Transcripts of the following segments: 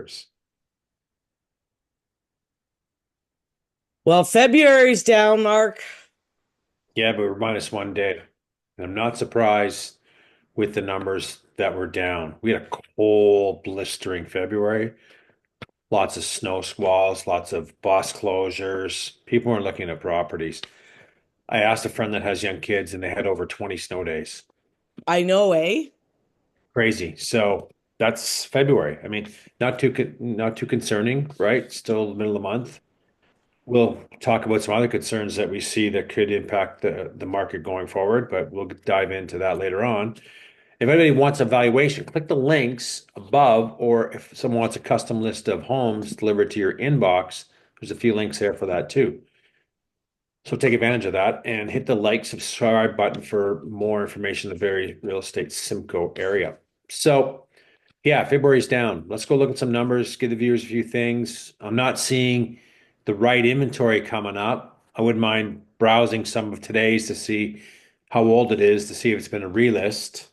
years. Well, February's down, Mark. Yeah, but we're minus 1 day. And I'm not surprised with the numbers that were down. We had a cold, blistering February, lots of snow squalls, lots of bus closures. People weren't looking at properties. I asked a friend that has young kids, and they had over 20 snow days. I know, eh? Crazy. So that's February. I mean, not too concerning, right? Still the middle of the month. We'll talk about some other concerns that we see that could impact the market going forward, but we'll dive into that later on. If anybody wants a valuation, click the links above, or if someone wants a custom list of homes delivered to your inbox, there's a few links there for that too. So take advantage of that and hit the like, subscribe button for more information in the Barrie Real Estate Simcoe area. So yeah, February's down. Let's go look at some numbers, give the viewers a few things. I'm not seeing the right inventory coming up. I wouldn't mind browsing some of today's to see how old it is, to see if it's been a relist.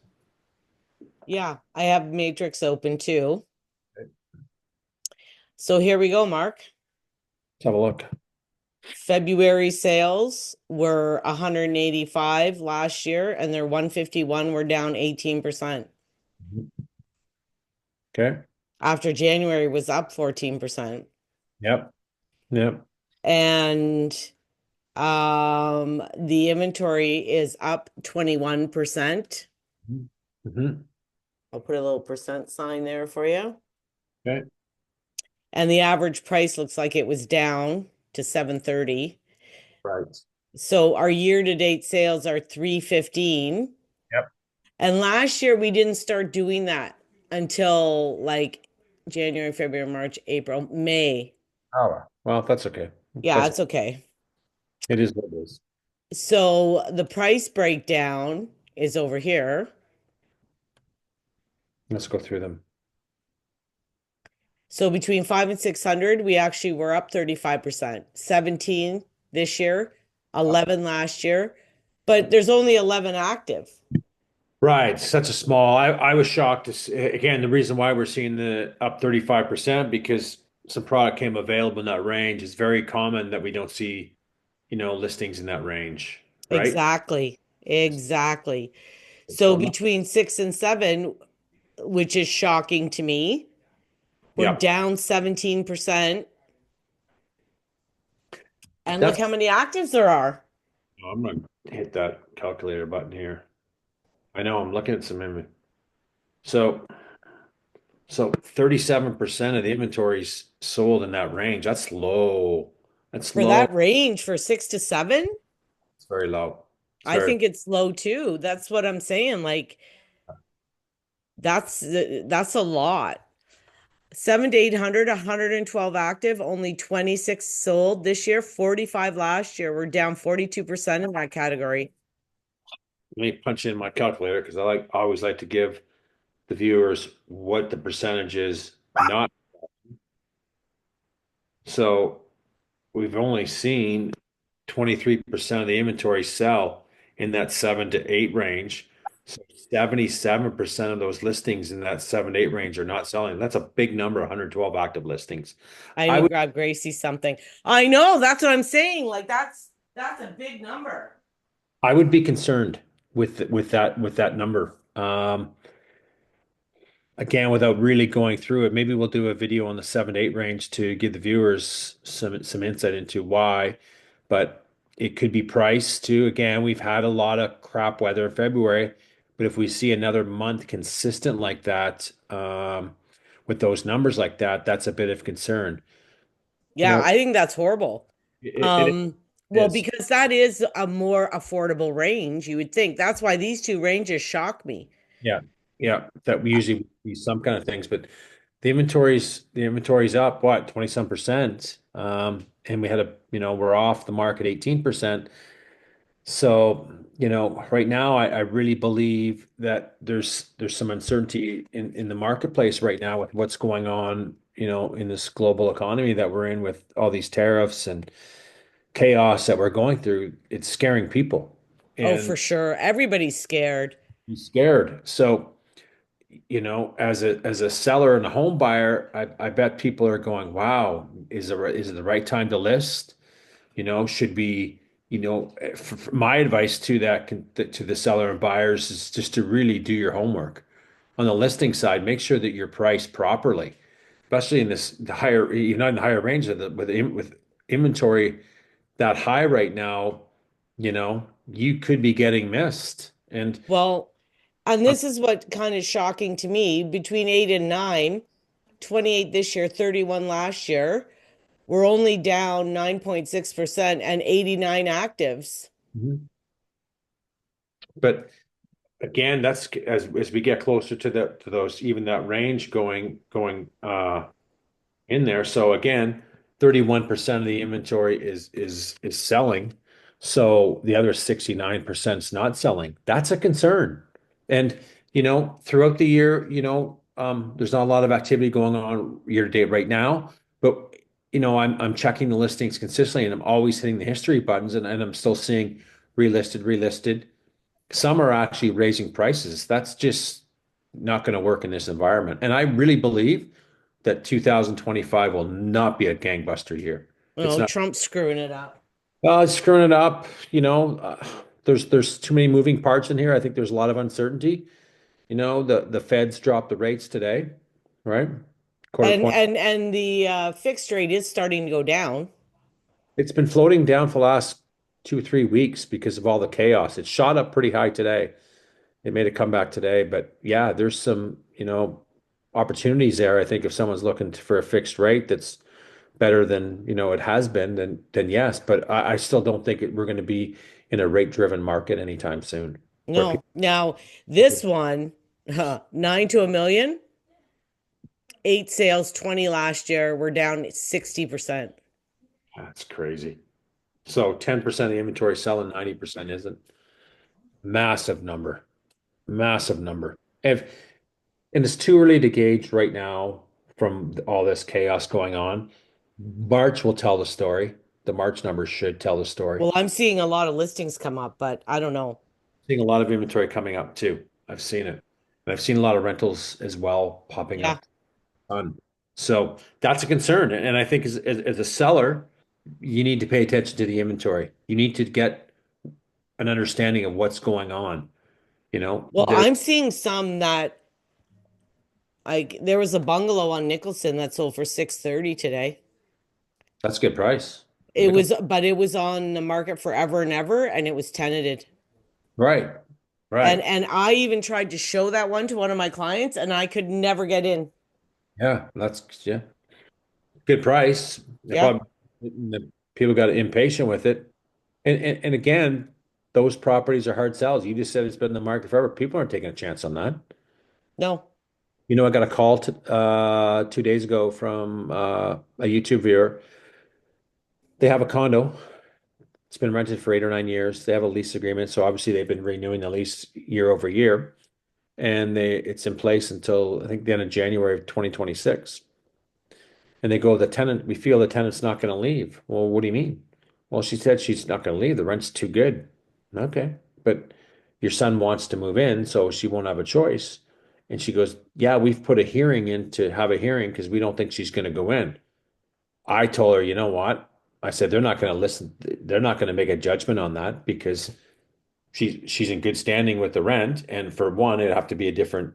Yeah, I have Matrix open too. So here we go, Mark. Let's have a look. February sales were 185 last year and they're 151. We're down 18%. Okay. After January was up 14%. Yep. Yep. And the inventory is up 21%. Mm-hmm. I'll put a little percent sign there for you. Okay. And the average price looks like it was down to 730. Right. So our year-to-date sales are 315. Yep. And last year we didn't start doing that until like January, February, March, April, May. Oh, well, that's okay. Yeah, That's it's okay. it is what it is. So the price breakdown is over here. Let's go through them. So between 5 and 600, we actually were up 35%. 17 this year, 11 last year, but there's only 11 active. Right, such a small. I was shocked to see, again, the reason why we're seeing the up 35% because some product came available in that range. It's very common that we don't see, listings in that range, right? Exactly. Exactly. So So I'm not, between 6 and 7, which is shocking to me, we're yeah, down 17%. And look that's, how many actives there are. I'm gonna hit that calculator button here. I know I'm looking at some inventory. So, so 37% of the inventory's sold in that range. That's low. That's For low. that range for 6 to 7, It's very low. It's I very think it's low too. That's what I'm saying. Like that's a lot. 7 to 800, 112 active, only 26 sold this year, 45 last year. We're down 42% in that category. Let me punch in my calculator because I always like to give the viewers what the percentage is not. So we've only seen 23% of the inventory sell in that 7 to 8 range. So 77% of those listings in that 7 to 8 range are not selling. That's a big number, 112 active listings. I I need to would grab Gracie something. I know, that's what I'm saying. Like that's a big number. I would be concerned with that number. Again, without really going through it, maybe we'll do a video on the 7 to 8 range to give the viewers some insight into why. But it could be price too. Again, we've had a lot of crap weather in February, but if we see another month consistent like that, with those numbers like that, that's a bit of concern. You Yeah, know, I think that's horrible. it Um, well, is. because that is a more affordable range, you would think. That's why these two ranges shock me. Yeah, yeah. That we usually see some kind of things, but the inventory's up what 20 some percent. And we had we're off the market 18%. So, right now I really believe that there's some uncertainty in the marketplace right now with what's going on, in this global economy that we're in with all these tariffs and chaos that we're going through. It's scaring people Oh, and for sure. Everybody's scared. be scared. So as a seller and a home buyer, I bet people are going, wow, is it the right time to list? Should be, my advice to to the seller and buyers is just to really do your homework. On the listing side, make sure that you're priced properly, especially in the higher, even in the higher range with inventory that high right now, you could be getting missed. And Well, and uh, this is what kind of shocking to me. Between 8 and 9, 28 this year, 31 last year, we're only down 9.6% and 89 actives. Mhm. But again, that's as we get closer to those even that range going in there. So again, 31% of the inventory is selling. So the other 69% is not selling. That's a concern. And throughout the year, there's not a lot of activity going on year to date right now, but I'm checking the listings consistently and I'm always hitting the history buttons and I'm still seeing relisted, relisted. Some are actually raising prices. That's just not going to work in this environment. And I really believe that 2025 will not be a gangbuster year. It's Oh, not. Trump's screwing it up. It's screwing it up. There's too many moving parts in here. I think there's a lot of uncertainty. The Feds dropped the rates today, right? Quarter And point. and and the fixed rate is starting to go down. It's been floating down for the last 2 or 3 weeks because of all the chaos. It shot up pretty high today. It made a comeback today, but yeah, there's some, opportunities there. I think if someone's looking for a fixed rate that's better than, it has been, then yes. But I still don't think we're going to be in a rate-driven market anytime soon. Where No. people, Now, this one, 9 to 1 million, 8 sales, 20 last year. We're down 60%. that's crazy. So 10% of the inventory selling, 90% isn't. Massive number, massive number. If And it's too early to gauge right now from all this chaos going on. March will tell the story. The March numbers should tell the story. Well, I'm seeing a lot of listings come up, but I don't know. Seeing a lot of inventory coming up too. I've seen it. And I've seen a lot of rentals as well popping Yeah. up. So that's a concern. And I think as a seller, you need to pay attention to the inventory. You need to get an understanding of what's going on. Well, I'm seeing some that like there was a bungalow on Nicholson that sold for 630 today. That's a good price. It was, but it was on the market forever and ever, and it was tenanted. Right, And right. and I even tried to show that one to one of my clients, and I could never get in. Yeah, yeah. Good price. They Yep. probably the people got impatient with it. And again, those properties are hard sells. You just said it's been in the market forever. People aren't taking a chance on that. No. I got a call 2 days ago from a YouTube viewer. They have a condo. It's been rented for 8 or 9 years. They have a lease agreement, so obviously they've been renewing the lease year over year, and it's in place until I think the end of January of 2026. And they go, we feel the tenant's not going to leave. Well, what do you mean? Well, she said she's not going to leave. The rent's too good. Okay. But your son wants to move in, so she won't have a choice. And she goes, yeah, we've put a hearing in to have a hearing because we don't think she's going to go in. I told her, you know what? I said, they're not going to listen. They're not going to make a judgment on that because she's in good standing with the rent. And for one, it'd have to be a different,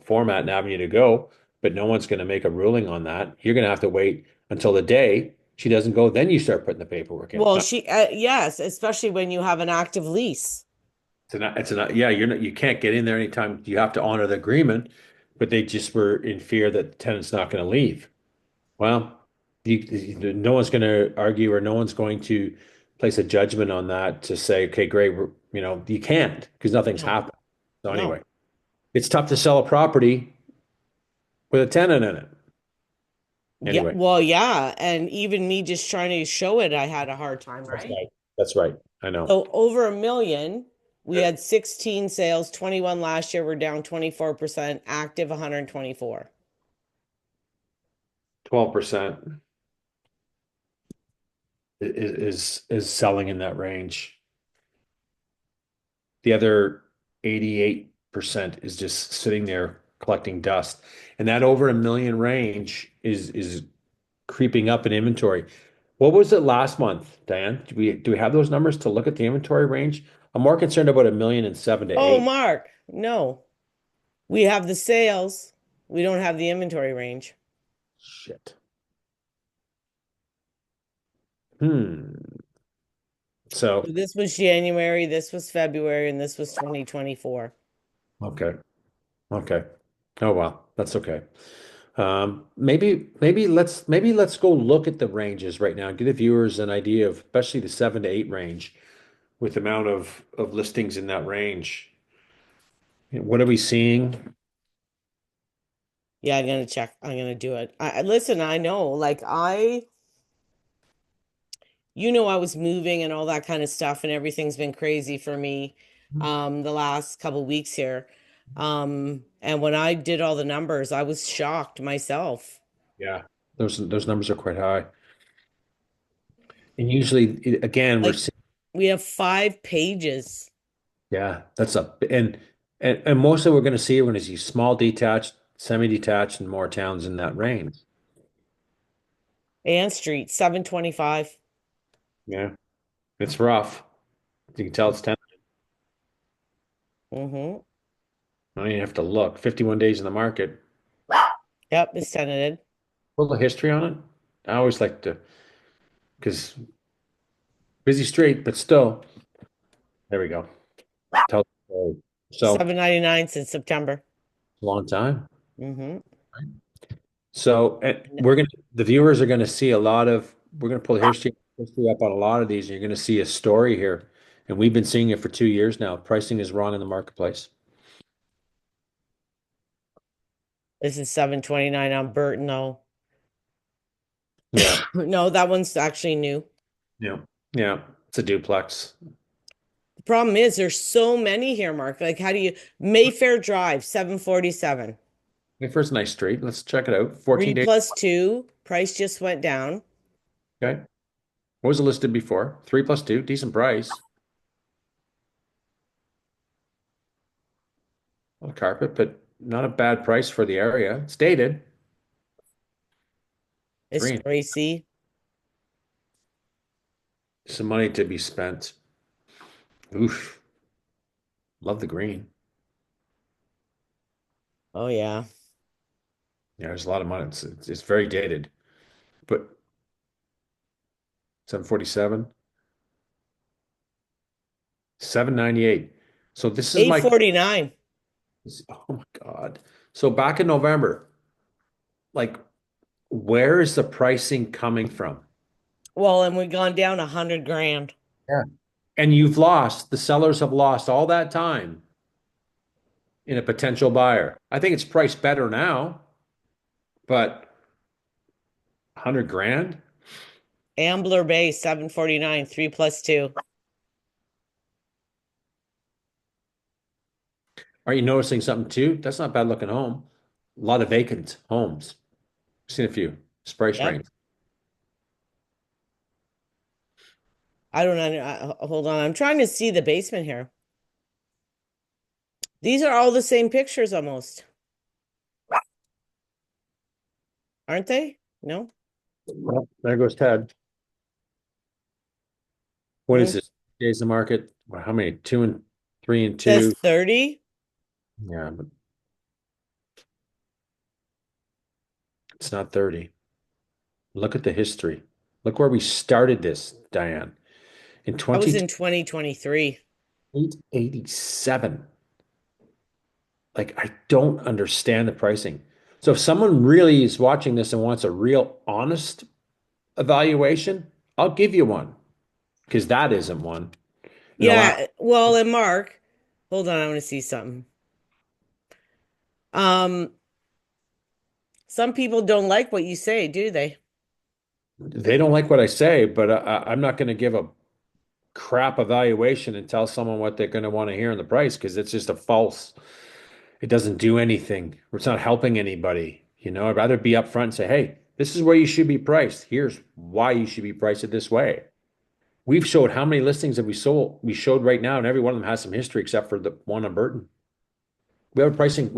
format and avenue to go. But no one's going to make a ruling on that. You're going to have to wait until the day she doesn't go. Then you start putting the paperwork in. Well, yes, especially when you have an active lease. Yeah, you can't get in there anytime. You have to honor the agreement, but they just were in fear that the tenant's not going to leave. Well, no one's going to argue or no one's going to place a judgment on that to say, okay, great, you can't because nothing's No, happened. So no. anyway, it's tough to sell a property with a tenant in it. Yeah, Anyway, well, yeah. And even me just trying to show it, I had a hard time, that's right? right. That's right. I know. So over 1 million, we had 16 sales, 21 last year. We're down 24%, active 124. 12% is selling in that range. The other 88% is just sitting there collecting dust. And that over a million range is creeping up in inventory. What was it last month, Diane? Do we have those numbers to look at the inventory range? I'm more concerned about a million and 7 to 8. Oh, Mark, no. We have the sales. We don't have the inventory range. Shit. Hmm. So, So this was January, this was February, and this was 2024. okay. Okay. Oh well, that's okay. Maybe let's go look at the ranges right now, give the viewers an idea of especially the 7 to 8 range with the amount of listings in that range. What are we seeing? Yeah, I'm gonna check. I'm gonna do it. Listen, I know, I was moving and all that kind of stuff, and everything's been crazy for me the last couple weeks here. And when I did all the numbers, I was shocked myself. Yeah, those numbers are quite high. And usually, again, we're Like seeing, we have 5 pages yeah, that's up. And mostly we're going to see small detached, semi-detached, and more towns in that range. and street 725. Yeah, it's rough. You can tell it's 10. Mm-hmm. I don't even have to look. 51 days in the market. Yep, it's tenanted. A little history on it. I always like to, because busy street, but still. There we go. Tell the story. So, 799 since September. long time. Mm-hmm. So, the viewers are gonna see a lot of, we're gonna pull history up on a lot of these. And you're gonna see a story here. And we've been seeing it for 2 years now. Pricing is wrong in the marketplace. This is 729 on Burton though. Yeah. No, that one's actually new. Yeah. Yeah. It's a duplex. The problem is there's so many here, Mark. Like, how do you Mayfair Drive, 747. First nice street. Let's check it out. 14 Three days. plus two. Price just went down. Okay. What was it listed before? 3+2, decent price. On carpet, but not a bad price for the area. It's dated. It's Green. Tracy. Some money to be spent. Oof. Love the green. Oh yeah. Yeah, there's a lot of money. It's very dated. But 747, 798. So this is my 849. oh my God. So back in November, like where is the pricing coming from? Well, and we've gone down 100 grand. Yeah. And the sellers have lost all that time in a potential buyer. I think it's priced better now, but 100 grand? Ambler Bay, 749, 3+2. Are you noticing something too? That's not a bad looking home. A lot of vacant homes. Seen a few spray Yep. spraying. I don't know. Hold on. I'm trying to see the basement here. These are all the same pictures almost, aren't they? No? Well, there goes Ted. What is Mm. this? Days in the market? Well, how many? Two and three and Says two. 30. Yeah, but it's not 30. Look at the history. Look where we started this, Diane. In That was in 2023. 887. Like, I don't understand the pricing. So if someone really is watching this and wants a real honest evaluation, I'll give you one because that isn't one. In the last, Yeah. Well, and Mark, hold on. I want to see something. Um, some people don't like what you say, do they? they don't like what I say, but I'm not going to give a crap evaluation and tell someone what they're going to want to hear in the price because it's just a false. It doesn't do anything. It's not helping anybody. I'd rather be upfront and say, hey, this is where you should be priced. Here's why you should be priced this way. We've showed how many listings have we sold? We showed right now, and every one of them has some history except for the one on Burton. we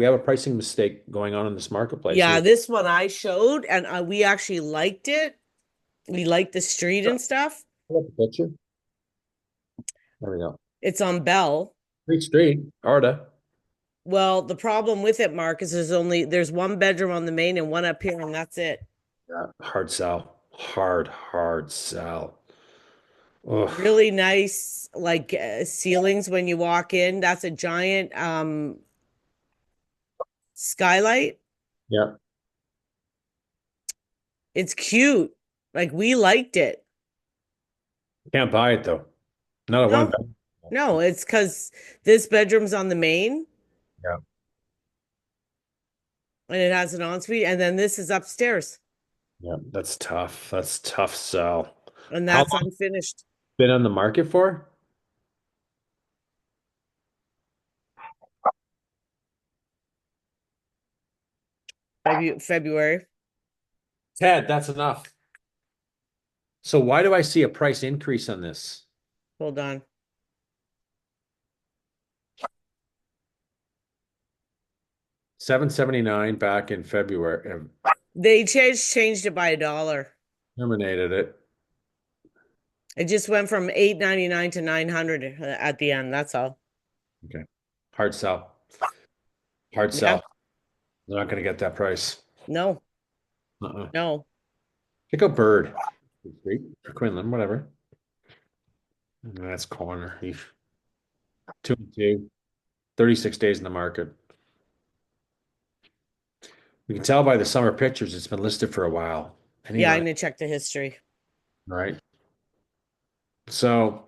have a pricing mistake going on in this marketplace Yeah, here. this one I showed, and we actually liked it. We liked the street and stuff. Pull up the picture. There we go. It's on Bell. Street Street, Arda. Well, the problem with it, Mark, is there's one bedroom on the main and one up here, and that's it. Yeah, hard sell. Hard sell. Ugh. Really nice, like ceilings when you walk in. That's a giant skylight. Yeah. It's cute. Like we liked it. Can't buy it though. Not a one No, bed. no, it's because this bedroom's on the main Yeah. and it has an ensuite, and then this is upstairs, Yeah. That's tough. That's tough sell. and How that's long unfinished. been on the market for? February. Ted, that's enough. So why do I see a price increase on this? Hold on. 779 back in February. They changed it by $1. Terminated it. It just went from 899 to 900 at the end. That's all. Okay. Hard sell. Hard Yeah. sell. They're not going to get that price. No, Uh-uh. no. Pick a bird. Street or Quinlan, whatever. And that's corner. 2 and 2. 36 days in the market. We can tell by the summer pictures it's been listed for a while. Yeah, I'm Anyway, gonna check the history. right? So,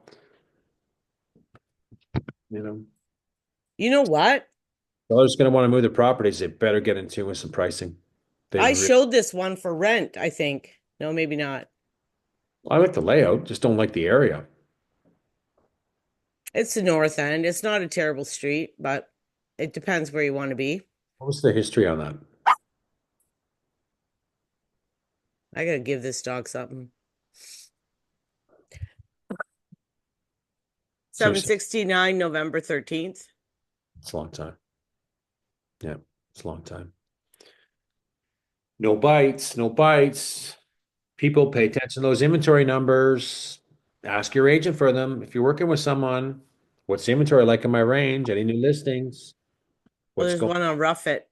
you know, You know what? sellers going to want to move their properties. They better get in tune with some pricing. I showed this one for rent, I think. No, maybe not. I like the layout, just don't like the area. It's the north end. It's not a terrible street, but it depends where you want to be. What was the history on that? I gotta give this dog something. Seriously, 769, November 13th. it's a long time. Yeah, it's a long time. No bites, no bites. People pay attention to those inventory numbers. Ask your agent for them. If you're working with someone, what's the inventory like in my range? Any new listings? Well, What's there's going one on Rough It.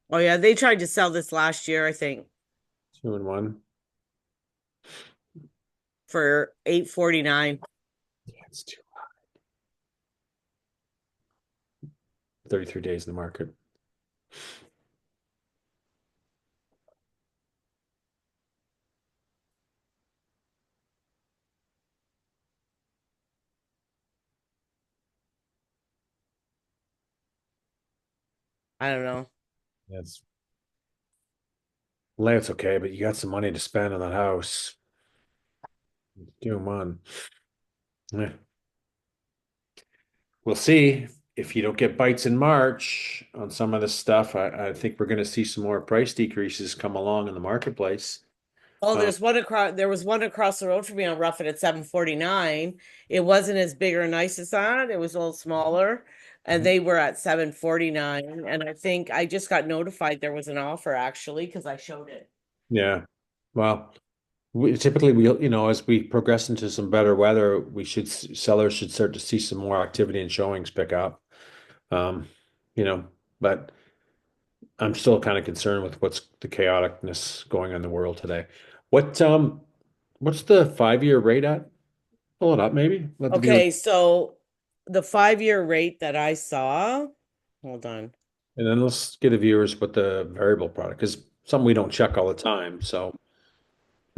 Oh yeah, they tried to sell this last year, I think, 2 and 1? for 849. Yeah, it's too 33 days in the market. I don't know. That's Layout's okay, but you got some money to spend on that house. 2 and 1. Yeah. We'll see if you don't get bites in March on some of this stuff. I think we're going to see some more price decreases come along in the marketplace. Oh, Uh, there was one across the road from me on Rough It at 749. It wasn't as big or nice as that. It was a little smaller. And they were at 749. And I think I just got notified there was an offer actually because I showed it. yeah. Well, as we progress into some better weather, sellers should start to see some more activity and showings pick up. Um, but I'm still kind of concerned with what's the chaoticness going on in the world today. What's the 5-year rate at? Pull it up, maybe. Let the viewers, Okay, so the 5-year rate that I saw, hold on. and then let's get the viewers what the variable product is. Something we don't check all the time. So,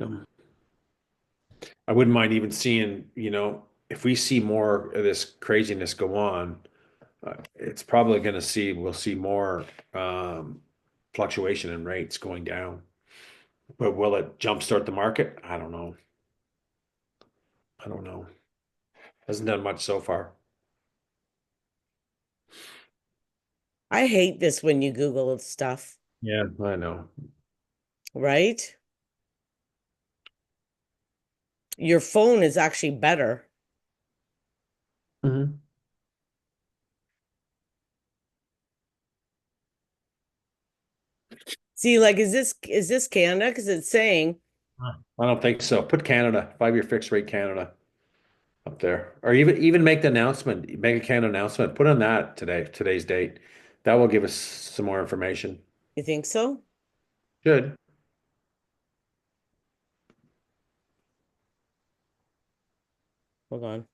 um, I wouldn't mind even seeing, if we see more of this craziness go on, it's probably going to we'll see more fluctuation in rates going down. But will it jumpstart the market? I don't know. I don't know. Hasn't done much so far. I hate this when you Google stuff, Yeah, I know. right? Your phone is actually better. Mhm. See, like, is this Canada? Because it's saying, I don't think so. Put Canada, 5-year fixed rate Canada up there. Or even make the announcement, make a Canada announcement. Put on that today's date. That will give us some more information. you think so? Good. Hold on.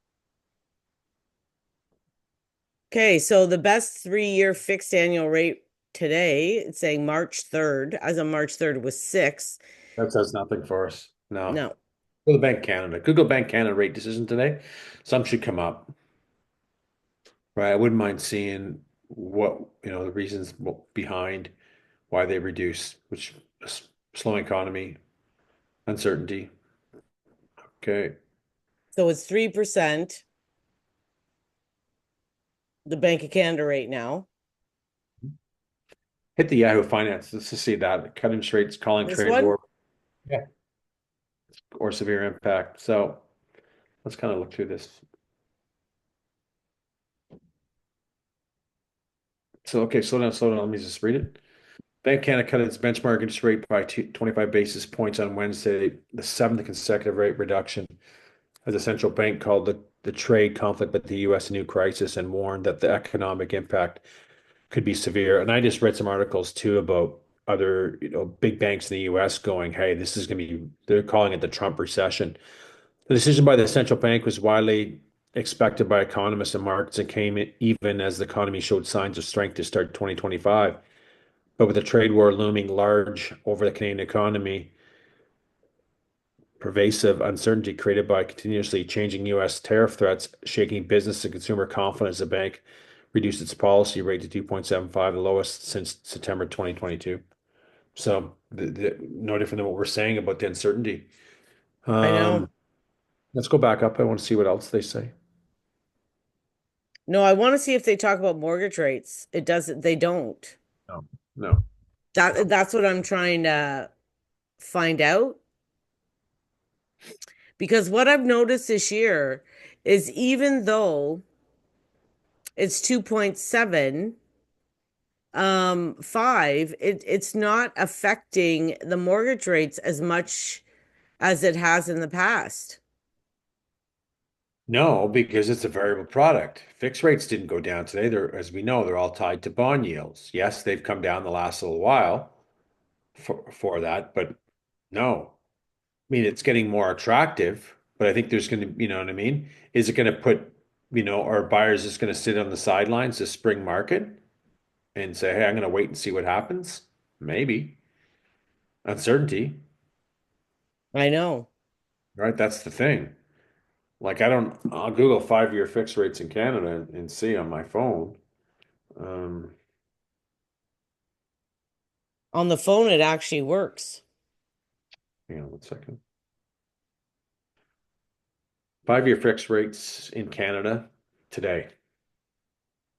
Okay, so the best 3-year fixed annual rate today, it's saying March 3rd, as of March 3rd was 6. That says nothing for us. No. No, Go to Bank Canada. Google Bank Canada rate decision today. Some should come up. Right. I wouldn't mind seeing what, the reasons behind why they reduce, which slowing economy, uncertainty. Okay. so it's 3%, the Bank of Canada rate now. Hit the Yahoo Finance. Let's just see that. Cut interest rates, calling This trade one? war, yeah, or severe impact. So let's kind of look through this. So, okay, slow down, slow down. Let me just read it. Bank Canada cut its benchmark interest rate by 25 basis points on Wednesday, the seventh consecutive rate reduction, as the central bank called the trade conflict with the U.S. a new crisis and warned that the economic impact could be severe. And I just read some articles too about other, big banks in the U.S. going, "Hey, this is going to be." They're calling it the Trump recession. The decision by the central bank was widely expected by economists and markets and came even as the economy showed signs of strength to start 2025. But with the trade war looming large over the Canadian economy, pervasive uncertainty created by continuously changing U.S. tariff threats, shaking business and consumer confidence, the bank reduced its policy rate to 2.75, the lowest since September 2022. So, no different than what we're saying about the uncertainty. I know. Um, let's go back up. I want to see what else they say. No, I want to see if they talk about mortgage rates. It doesn't, they don't. No, no. That's what I'm trying to find out. Because what I've noticed this year is even though it's 2.7, 5, it's not affecting the mortgage rates as much as it has in the past. No, because it's a variable product. Fixed rates didn't go down today. As we know, they're all tied to bond yields. Yes, they've come down the last little while for that, but no. I mean, it's getting more attractive, but I think there's going to, you know what I mean? Is it going to put, our buyers just going to sit on the sidelines this spring market and say, "Hey, I'm going to wait and see what happens"? Maybe. Uncertainty, I know. right? That's the thing. Like, I'll Google 5-year fixed rates in Canada and see on my phone. Um, On the phone, it actually works. Hang on 1 second. 5-year fixed rates in Canada today.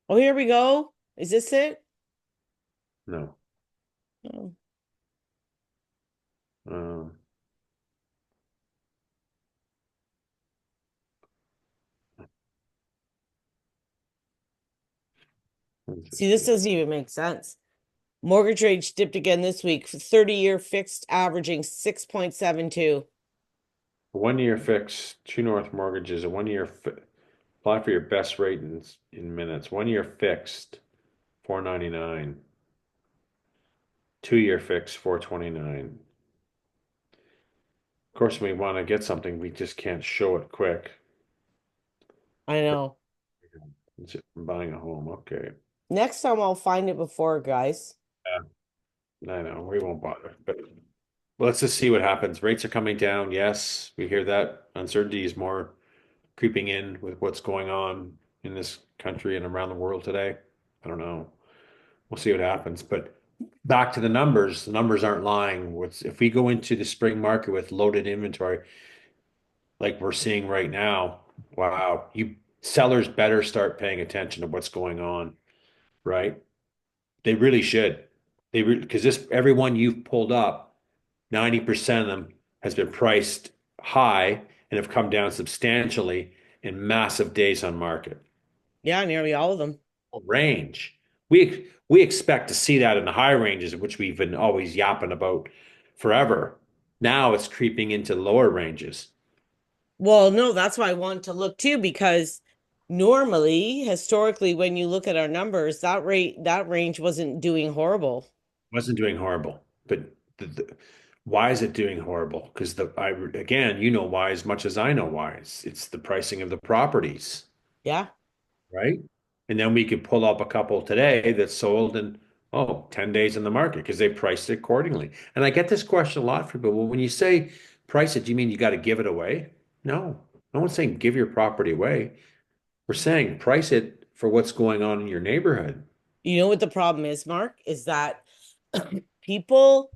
Oh, here we go. Is this it? No. Oh. Um, See, this doesn't even make sense. Mortgage rates dipped again this week for 30-year fixed averaging 6.72. 1-year fixed, True North mortgages, a 1-year apply for your best rate in minutes. 1-year fixed, 499. 2-year fixed, 429. Of course, when we want to get something, we just can't show it quick. I know. I'm buying a home. Okay. Next time I'll find it before, guys. Yeah, I know. We won't bother. But let's just see what happens. Rates are coming down. Yes, we hear that. Uncertainty is more creeping in with what's going on in this country and around the world today. I don't know. We'll see what happens. But back to the numbers aren't lying. If we go into the spring market with loaded inventory, like we're seeing right now, wow, you sellers better start paying attention to what's going on, right? They really should. Because this everyone you've pulled up, 90% of them has been priced high and have come down substantially in massive days on market. Yeah, nearly all of them. Range. we expect to see that in the high ranges, which we've been always yapping about forever. Now it's creeping into lower ranges. Well, no, that's why I want to look too, because normally, historically, when you look at our numbers, that range wasn't doing horrible. Wasn't doing horrible, but why is it doing horrible? Because again, you know why as much as I know why. It's the pricing of the properties, Yeah. right? And then we could pull up a couple today that sold in, 10 days in the market because they priced it accordingly. And I get this question a lot from people. Well, when you say price it, do you mean you got to give it away? No, no one's saying give your property away. We're saying price it for what's going on in your neighborhood. You know what the problem is, Mark, is that people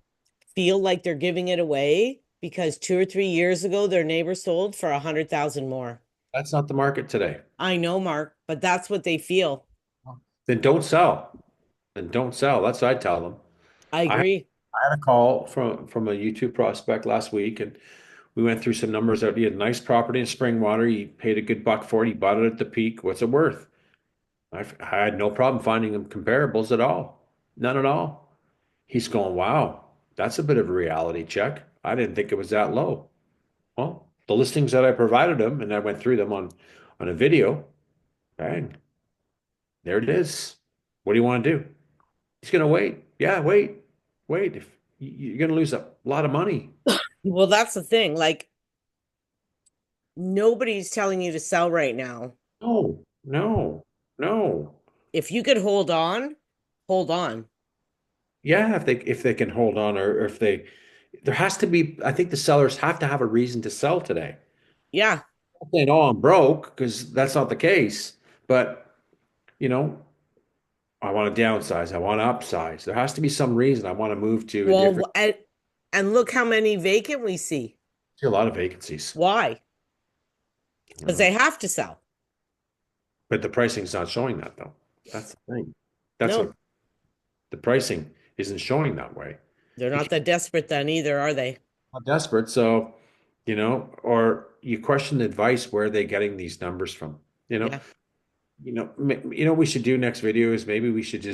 feel like they're giving it away because 2 or 3 years ago their neighbor sold for 100,000 more. That's not the market today. I know, Mark, but that's what they feel. Then don't sell. Then don't sell. That's what I tell them. I I agree. I had a call from a YouTube prospect last week, and we went through some numbers out. He had a nice property in Springwater. He paid a good buck for it. He bought it at the peak. What's it worth? I had no problem finding him comparables at all. None at all. He's going, wow, that's a bit of a reality check. I didn't think it was that low. Well, the listings that I provided him, and I went through them on a video, bang, there it is. What do you want to do? He's going to wait. Yeah, wait, wait. If you're going to lose a lot of money. Well, that's the thing. Like, nobody's telling you to sell right now. No, no, no. If you could hold on, hold on. Yeah, if they can hold on, or if they there has to be. I think the sellers have to have a reason to sell today. Yeah. Not saying, oh, I'm broke, because that's not the case. But you know, I want to downsize. I want to upsize. There has to be some reason I want to move to a different. Well, and look how many vacant we see. See a lot of vacancies, Why? you Because know. they have to sell. But the pricing's not showing that though. That's the thing. That's what No, the pricing isn't showing that way. they're not Because that desperate then either, are they? I'm desperate, so or you question the advice. Where are they getting these numbers from? You know, Yeah. what we should do next video is maybe we should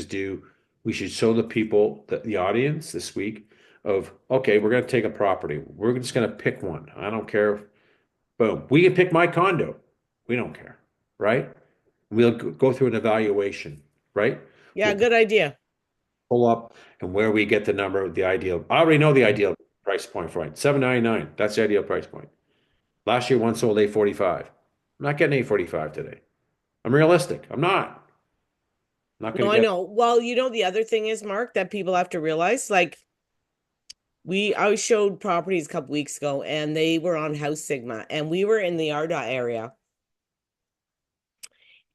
show the people, the audience this week of, okay, we're going to take a property. We're just going to pick one. I don't care. Boom. We can pick my condo. We don't care, right? We'll go through an evaluation, right? Yeah, We'll good idea. pull up and where we get the number of the ideal. I already know the ideal price point for it. 799. That's the ideal price point. Last year one sold 845. I'm not getting 845 today. I'm realistic. I'm not. I'm not going No, to I get. know. Well, the other thing is, Mark, that people have to realize, like, I showed properties a couple weeks ago and they were on House Sigma and we were in the Arda area.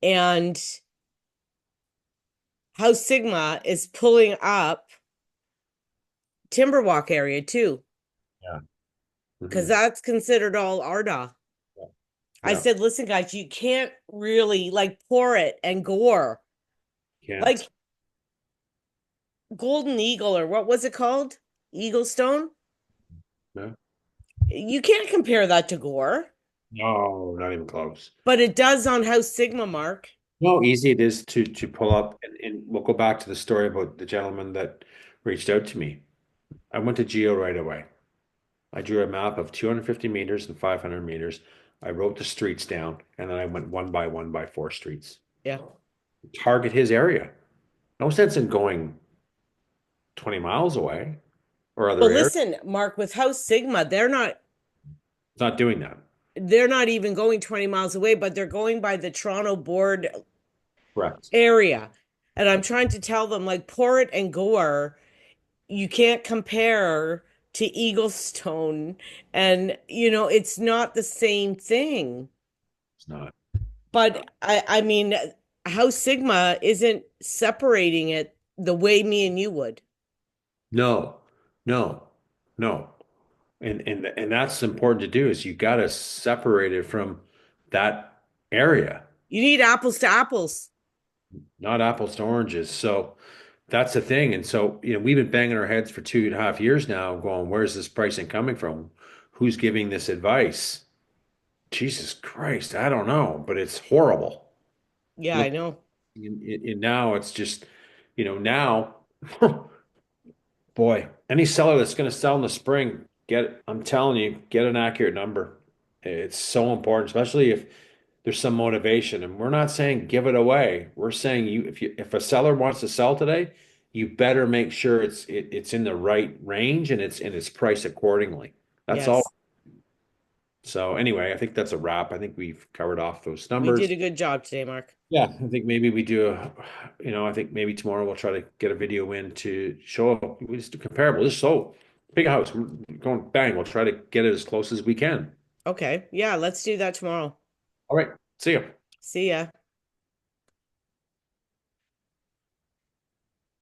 And House Sigma is pulling up Timberwalk area too, Yeah. because Mhm. that's considered all Arda. I Yeah. said, listen, guys, you can't really like pour it and gore. Can't. Like Golden Eagle, or what was it called? Eagle Stone? No. You can't compare that to gore, No, not even close. but it does on House Sigma, Mark. No, easy it is to pull up, and we'll go back to the story about the gentleman that reached out to me. I went to Geo right away. I drew a map of 250 meters and 500 meters. I wrote the streets down, and then I went one by four streets. Yeah. Target his area. No sense in going 20 miles away or But other areas. listen, Mark, with House Sigma, It's not doing that. they're not even going 20 miles away, but they're going by the Toronto board Correct. area. And I'm trying to tell them, like, Port and Gore, you can't compare to Eaglestone. And, it's not the same thing. It's not. But I mean, how Sigma isn't separating it the way me and you would. No, no, no. And that's important to do, is you got to separate it from that area, You need apples to apples. not apples to oranges. So that's the thing. And so, we've been banging our heads for 2.5 years now, going, where's this pricing coming from? Who's giving this advice? Jesus Christ, I don't know, but it's horrible. Yeah, I Look, know. and now it's just, Now, boy, any seller that's going to sell in the spring, I'm telling you, get an accurate number. It's so important, especially if there's some motivation. And we're not saying give it away. We're saying if a seller wants to sell today, you better make sure it's in the right range and it's priced accordingly. That's all. Yes. So anyway, I think that's a wrap. I think we've covered off those We did numbers. a good job today, Mark. Yeah, I think maybe I think maybe tomorrow we'll try to get a video in to show we just do comparable. Just so big house, we're going bang. We'll try to get it as close as we can. Okay. Yeah, let's do that tomorrow. All right, see you. See ya.